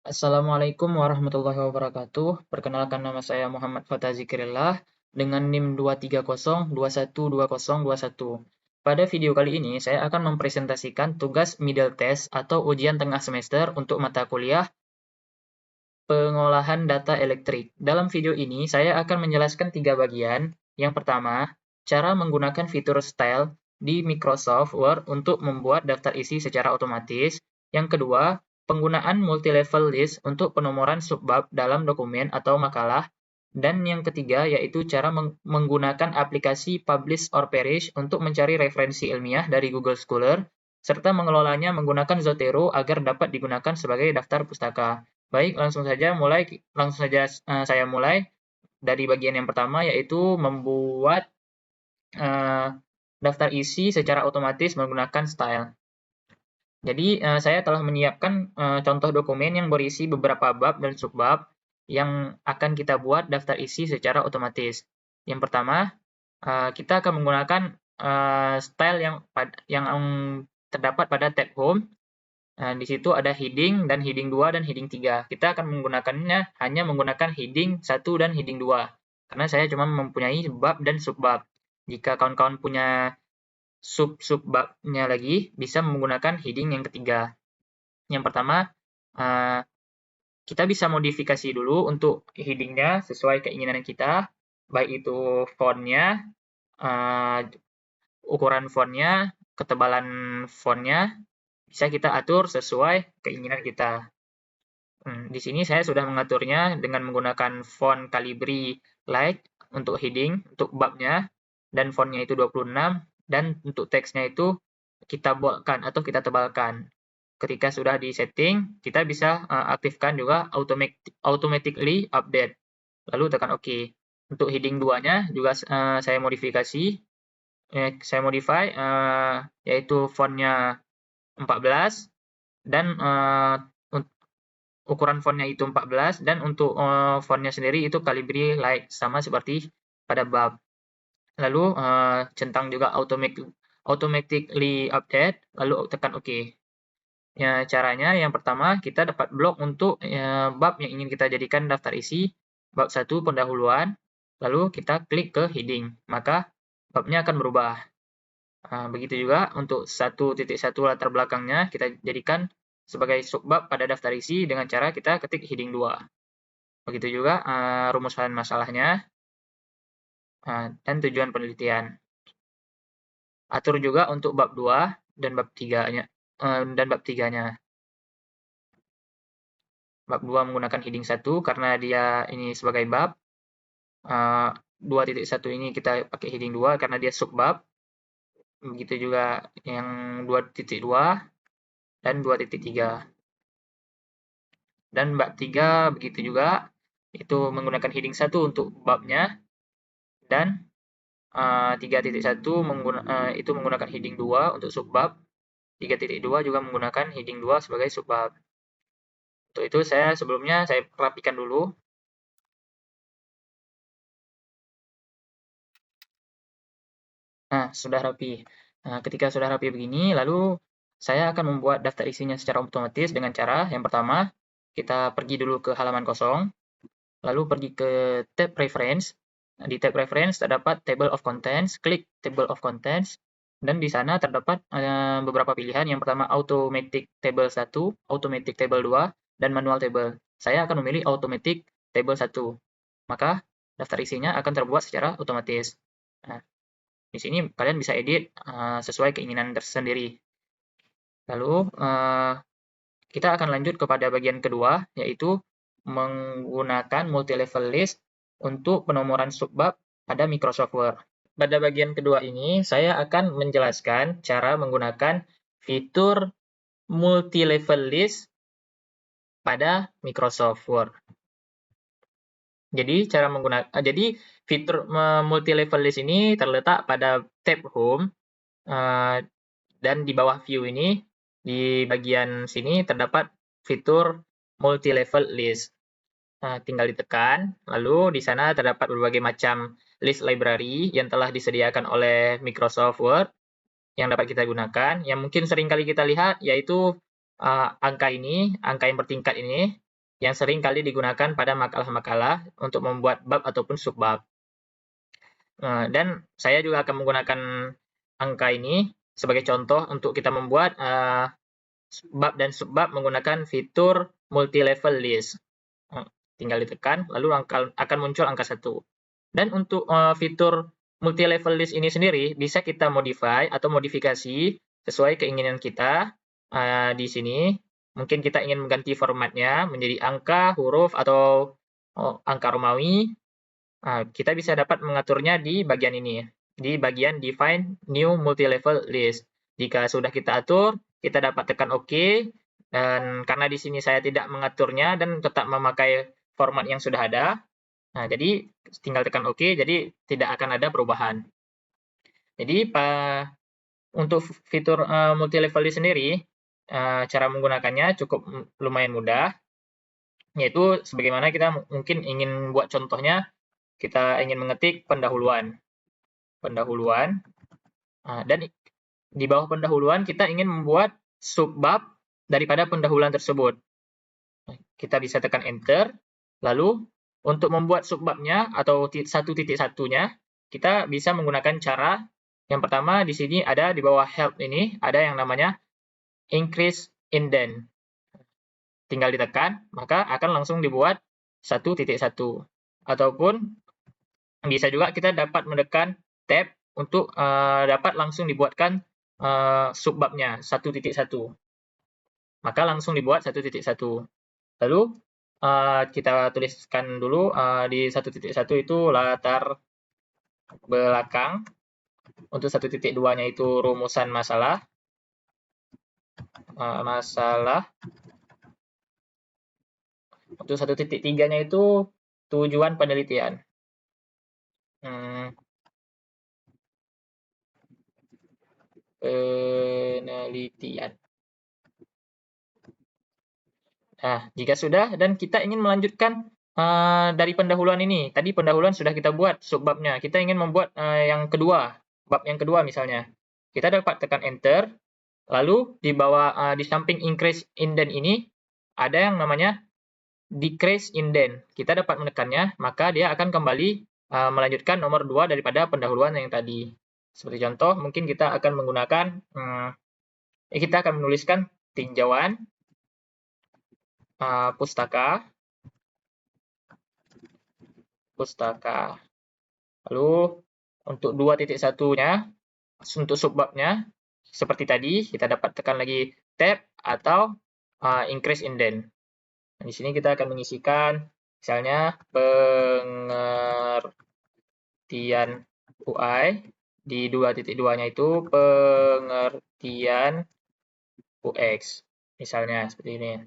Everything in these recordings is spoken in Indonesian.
Assalamualaikum warahmatullahi wabarakatuh. Perkenalkan nama saya Muhammad Fatah Zikrillah dengan NIM 230212021. Pada video kali ini saya akan mempresentasikan tugas middle test atau ujian tengah semester untuk mata kuliah pengolahan data elektrik. Dalam video ini saya akan menjelaskan tiga bagian. Yang pertama, cara menggunakan fitur style di Microsoft Word untuk membuat daftar isi secara otomatis. Yang kedua, penggunaan multi-level list untuk penomoran subbab dalam dokumen atau makalah. Dan yang ketiga yaitu cara menggunakan aplikasi Publish or Perish untuk mencari referensi ilmiah dari Google Scholar, serta mengelolanya menggunakan Zotero agar dapat digunakan sebagai daftar pustaka. Baik, saya mulai dari bagian yang pertama yaitu membuat eh, daftar isi secara otomatis menggunakan style. Jadi, saya telah menyiapkan contoh dokumen yang berisi beberapa bab dan subbab yang akan kita buat daftar isi secara otomatis. Yang pertama, kita akan menggunakan style yang terdapat pada tab Home. Nah, di situ ada heading dan heading 2 dan heading 3. Kita akan menggunakannya hanya menggunakan heading 1 dan heading 2. Karena saya cuma mempunyai bab dan subbab. Jika kawan-kawan punya sub-subbabnya lagi, bisa menggunakan heading yang ketiga. Yang pertama, uh, kita bisa modifikasi dulu untuk headingnya sesuai keinginan kita, baik itu fontnya, uh, ukuran fontnya, ketebalan fontnya, bisa kita atur sesuai keinginan kita. Di sini saya sudah mengaturnya dengan menggunakan font Calibri Light untuk heading, untuk babnya, dan fontnya itu 26, dan untuk teksnya itu kita boldkan atau kita tebalkan. Ketika sudah di setting, kita bisa aktifkan juga automatically update. Lalu tekan OK. Untuk heading 2-nya juga saya modifikasi, saya modify, yaitu fontnya 14, dan ukuran fontnya itu 14, dan untuk fontnya sendiri itu Calibri Light, sama seperti pada bab. Lalu centang juga automatically update, lalu tekan OK. Ya, caranya yang pertama kita dapat blok untuk bab yang ingin kita jadikan daftar isi, bab 1 pendahuluan, lalu kita klik ke heading, maka babnya akan berubah. Begitu juga untuk 1.1 latar belakangnya kita jadikan sebagai subbab pada daftar isi dengan cara kita ketik heading 2. Begitu juga rumusan masalahnya dan tujuan penelitian. Atur juga untuk bab 2 dan bab 3-nya. Bab 2 menggunakan heading 1 karena dia ini sebagai bab. 2.1 ini kita pakai heading 2 karena dia subbab. Begitu juga yang 2.2 dan 2.3. Dan bab 3 begitu juga, itu menggunakan heading 1 untuk babnya, dan 3.1 itu menggunakan heading 2 untuk subbab, 3.2 juga menggunakan heading 2 sebagai subbab. Untuk itu sebelumnya saya rapikan dulu. Nah, sudah rapi. Nah, ketika sudah rapi begini, lalu saya akan membuat daftar isinya secara otomatis dengan cara yang pertama, kita pergi dulu ke halaman kosong, lalu pergi ke tab Reference. Nah, di tab Reference terdapat Table of Contents, klik Table of Contents, dan di sana terdapat beberapa pilihan. Yang pertama Automatic Table 1, Automatic Table 2, dan Manual Table. Saya akan memilih Automatic Table 1. Maka daftar isinya akan terbuat secara otomatis. Nah, di sini kalian bisa edit sesuai keinginan tersendiri. Lalu kita akan lanjut kepada bagian kedua, yaitu menggunakan multi-level list untuk penomoran subbab pada Microsoft Word. Pada bagian kedua ini, saya akan menjelaskan cara menggunakan fitur multi-level list pada Microsoft Word. Jadi fitur multi-level list ini terletak pada tab Home, dan di bawah view ini, di bagian sini terdapat fitur multi-level list. Tinggal ditekan, lalu di sana terdapat berbagai macam list library yang telah disediakan oleh Microsoft Word yang dapat kita gunakan. Yang mungkin sering kali kita lihat yaitu angka yang bertingkat ini. yang sering kali digunakan pada makalah-makalah untuk membuat bab ataupun subbab. Dan saya juga akan menggunakan angka ini sebagai contoh untuk kita membuat bab dan subbab menggunakan fitur multi-level list. Tinggal ditekan, lalu akan muncul angka 1. Dan untuk fitur multi-level list ini sendiri bisa kita modify atau modifikasi sesuai keinginan kita. Di sini mungkin kita ingin mengganti formatnya menjadi angka, huruf, atau angka Romawi. Kita bisa dapat mengaturnya di bagian ini, di bagian Define New Multi-Level List. Jika sudah kita atur, kita dapat tekan OK, dan karena di sini saya tidak mengaturnya dan tetap memakai format yang sudah ada, jadi tinggal tekan OK, jadi tidak akan ada perubahan. Jadi untuk fitur multi-level list sendiri, cara menggunakannya cukup lumayan mudah, yaitu sebagaimana kita mungkin ingin buat contohnya, kita ingin mengetik pendahuluan, dan di bawah pendahuluan kita ingin membuat subbab daripada pendahuluan tersebut. Kita bisa tekan Enter, lalu untuk membuat subbabnya atau 1.1-nya, kita bisa menggunakan cara yang pertama. Di sini ada di bawah Help ini ada yang namanya Increase Indent. Tinggal ditekan, maka akan langsung dibuat 1.1. Ataupun bisa juga kita dapat menekan tab untuk dapat langsung dibuatkan subbabnya 1.1. Maka langsung dibuat 1.1. Lalu kita tuliskan dulu di 1.1 itu latar belakang. Untuk 1.2-nya itu rumusan masalah. Untuk 1.3-nya itu tujuan penelitian. Nah, jika sudah dan kita ingin melanjutkan dari pendahuluan ini, tadi pendahuluan sudah kita buat subbabnya, kita ingin membuat yang kedua, bab yang kedua misalnya, kita dapat tekan Enter, lalu di bawah di samping Increase Indent ini ada yang namanya Decrease Indent. Kita dapat menekannya, maka dia akan kembali melanjutkan nomor 2 daripada pendahuluan yang tadi. Seperti contoh, mungkin kita akan menggunakan, kita akan menuliskan tinjauan pustaka. Lalu untuk 2.1-nya, untuk subbabnya, seperti tadi, kita dapat tekan lagi Tab atau Increase Indent. Nah, di sini kita akan mengisikan, misalnya, pengertian UI. Di 2.2-nya itu pengertian UX. Misalnya, seperti ini.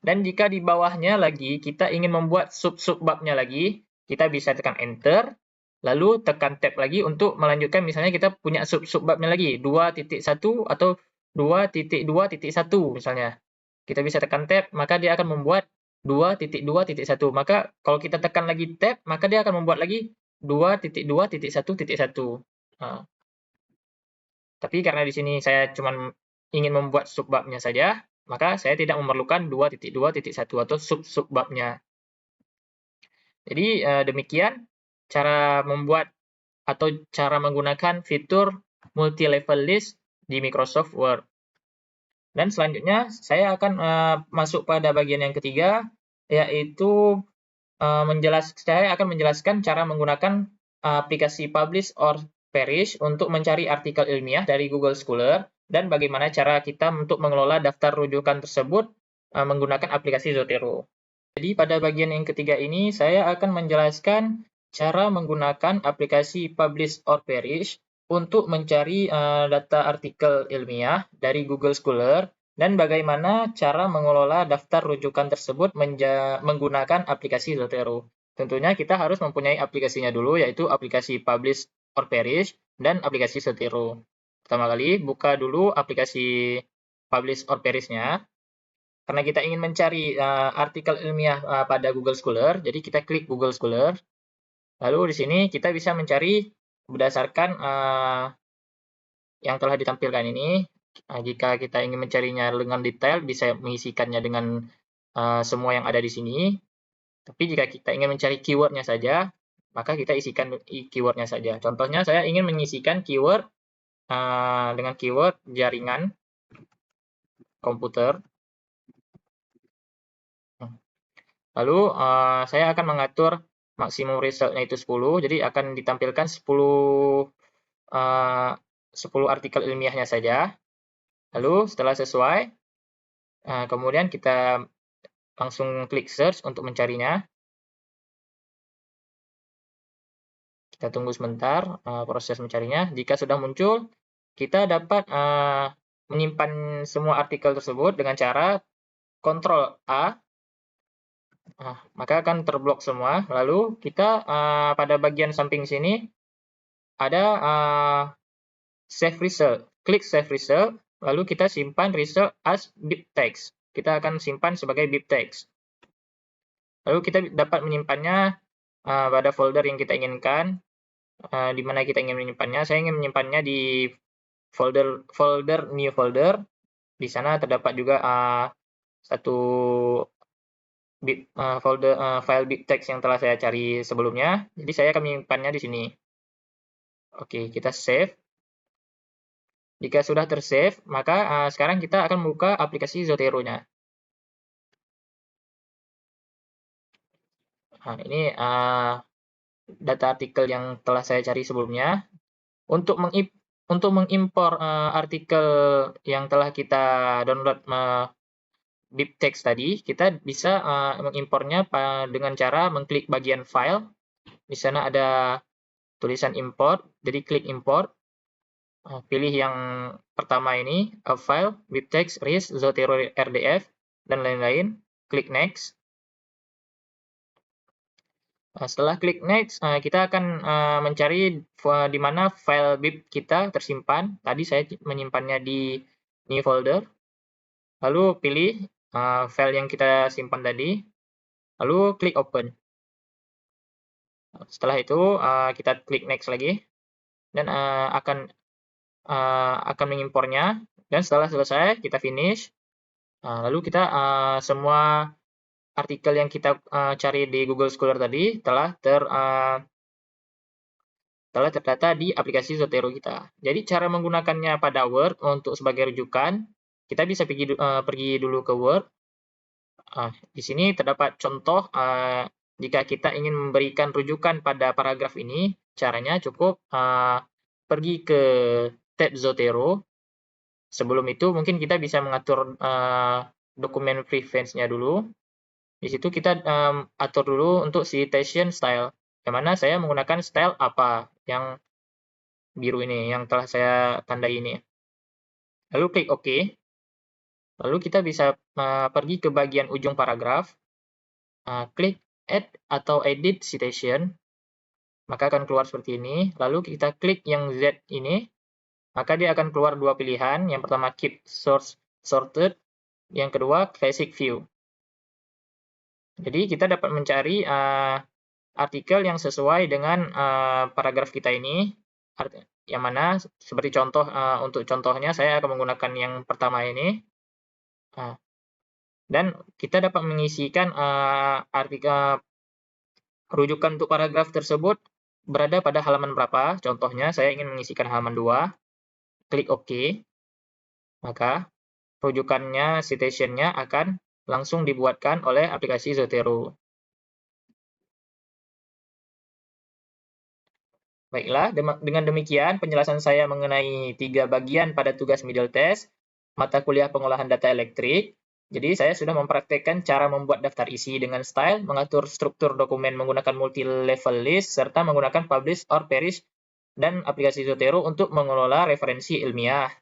Dan jika di bawahnya lagi kita ingin membuat subbabnya lagi, kita bisa tekan Enter, lalu tekan Tab lagi untuk melanjutkan. Misalnya kita punya subbabnya lagi 2.1 atau 2.2.1 misalnya. Kita bisa tekan Tab, maka dia akan membuat 2.2.1. Maka kalau kita tekan lagi Tab, maka dia akan membuat lagi 2.2.1.1. Tapi karena di sini saya cuma ingin membuat subbabnya saja, maka saya tidak memerlukan 2.2.1 atau subbabnya. Jadi demikian cara membuat atau cara menggunakan fitur multi-level list di Microsoft Word. Dan selanjutnya saya akan masuk pada bagian yang ketiga, yaitu saya akan menjelaskan cara menggunakan aplikasi Publish or Perish untuk mencari artikel ilmiah dari Google Scholar, dan bagaimana cara kita untuk mengelola daftar rujukan tersebut menggunakan aplikasi Zotero. Jadi pada bagian yang ketiga ini saya akan menjelaskan cara menggunakan aplikasi Publish or Perish untuk mencari data artikel ilmiah dari Google Scholar, dan bagaimana cara mengelola daftar rujukan tersebut menggunakan aplikasi Zotero. Tentunya kita harus mempunyai aplikasinya dulu, yaitu aplikasi Publish or Perish dan aplikasi Zotero. Pertama kali, buka dulu aplikasi Publish or Perish-nya. Karena kita ingin mencari artikel ilmiah pada Google Scholar, jadi kita klik Google Scholar. Lalu di sini kita bisa mencari berdasarkan yang telah ditampilkan ini. Jika kita ingin mencarinya dengan detail, bisa mengisikannya dengan semua yang ada di sini. Tapi jika kita ingin mencari keywordnya saja, maka kita isikan keywordnya saja. Contohnya saya ingin mengisikan keyword dengan keyword jaringan komputer. Lalu saya akan mengatur maksimum resultnya itu 10, jadi akan ditampilkan 10 artikel ilmiahnya saja. Lalu setelah sesuai, kemudian kita langsung klik search untuk mencarinya. Kita tunggu sebentar proses mencarinya. Jika sudah muncul, kita dapat menyimpan semua artikel tersebut dengan cara Ctrl A. Maka akan terblok semua. Lalu kita pada bagian samping sini ada save result. Klik save result, lalu kita simpan result as bibtext. Kita akan simpan sebagai bibtext. Lalu kita dapat menyimpannya pada folder yang kita inginkan. Di mana kita ingin menyimpannya. Saya ingin menyimpannya di folder new folder. Di sana terdapat juga satu file bibtext yang telah saya cari sebelumnya. Jadi saya akan menyimpannya di sini. Oke, kita save. Jika sudah tersave, maka sekarang kita akan membuka aplikasi Zotero-nya. Ini data artikel yang telah saya cari sebelumnya. Untuk mengimpor artikel yang telah kita download bibtext tadi, kita bisa mengimpornya dengan cara mengklik bagian file. Di sana ada tulisan import, jadi klik import. Pilih yang pertama ini, a file, bibtext, RIS, Zotero RDF, dan lain-lain. Klik next. Setelah klik next, kita akan mencari di mana file bib kita tersimpan. Tadi saya menyimpannya di new folder. Lalu pilih file yang kita simpan tadi. Lalu klik open. Setelah itu kita klik next lagi dan akan mengimpornya. Dan setelah selesai kita finish. Lalu kita semua artikel yang kita cari di Google Scholar tadi telah terdata di aplikasi Zotero kita. Jadi cara menggunakannya pada Word untuk sebagai rujukan, kita bisa pergi dulu ke Word. Di sini terdapat contoh jika kita ingin memberikan rujukan pada paragraf ini, caranya cukup pergi ke tab Zotero. Sebelum itu mungkin kita bisa mengatur dokumen preference-nya dulu. Di situ kita atur dulu untuk citation style, yang mana saya menggunakan style apa, yang biru ini, yang telah saya tandai ini. Lalu klik OK. Lalu kita bisa pergi ke bagian ujung paragraf, klik Add atau Edit Citation, maka akan keluar seperti ini. Lalu kita klik yang Z ini, maka dia akan keluar dua pilihan. Yang pertama Keep Source Sorted, yang kedua Classic View. Jadi kita dapat mencari artikel yang sesuai dengan paragraf kita ini, yang mana seperti contoh untuk contohnya saya akan menggunakan yang pertama ini. Dan kita dapat mengisikan artikel rujukan untuk paragraf tersebut berada pada halaman berapa. Contohnya saya ingin mengisikan halaman 2, klik OK, maka rujukannya, citation-nya akan langsung dibuatkan oleh aplikasi Zotero. Baiklah, dengan demikian penjelasan saya mengenai 3 bagian pada tugas middle test, mata kuliah pengolahan data elektrik. Jadi saya sudah mempraktekkan cara membuat daftar isi dengan style, mengatur struktur dokumen menggunakan multi-level list, serta menggunakan publish or perish dan aplikasi Zotero untuk mengelola referensi ilmiah.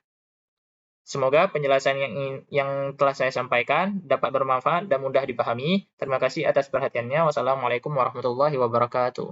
Semoga penjelasan yang telah saya sampaikan dapat bermanfaat dan mudah dipahami. Terima kasih atas perhatiannya. Wassalamualaikum warahmatullahi wabarakatuh.